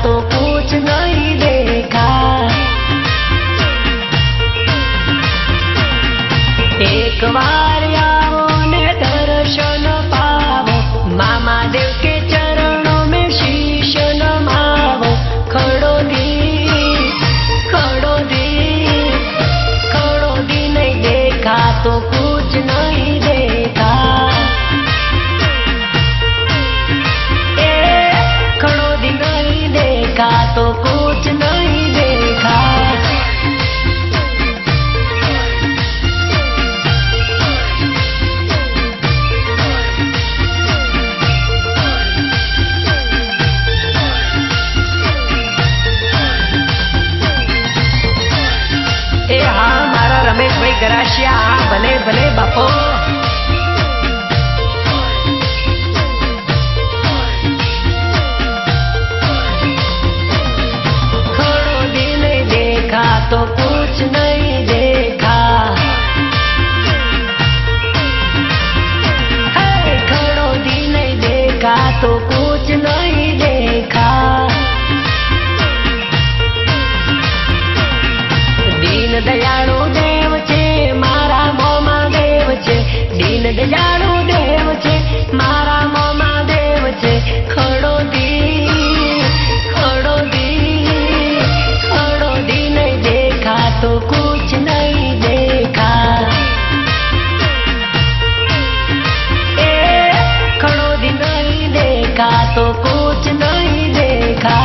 तो कुछ नहीं देखा। एक बार आओ ने दर्शन पावो, मामा देव के चरणों में शीश नमावो। खड़ो दी नहीं देखा तो कुछ नहीं देखा। खड़ो दी नहीं देखा तो कुछ नहीं देखा। हाँ मारा रमेश भाई गराशिया, भले भले बापो। खड़ो दी नहीं देखा तो कुछ नहीं देखा। खड़ो दी नहीं देखा तो कुछ नहीं देखा। दीन दयाळु देव छे मारा मोमा देव छे। दीन दयाळु देव छे मारा मोमा देव छे। खड़ो दी नहीं देखा तो कुछ नहीं देखा। खड़ो दी नहीं देखा तो कुछ नहीं देखा।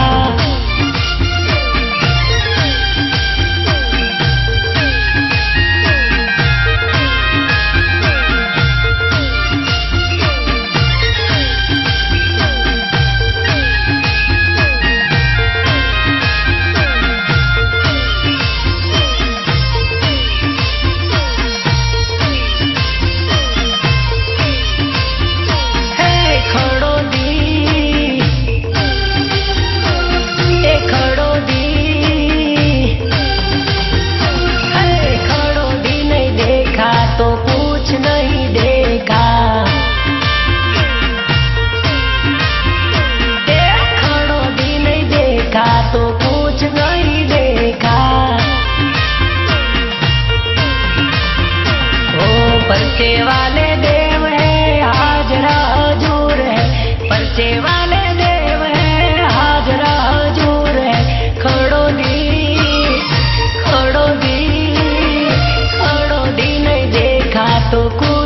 तो कुछ नहीं देखा। खड़ो दी नहीं देखा तो कुछ नहीं देखा। ओ पर्चे वाले देव है हाजरा हजूर है। पर्चे वाले देव है हाजरा हजूर है। खड़ो दी नहीं देखा तो कुछ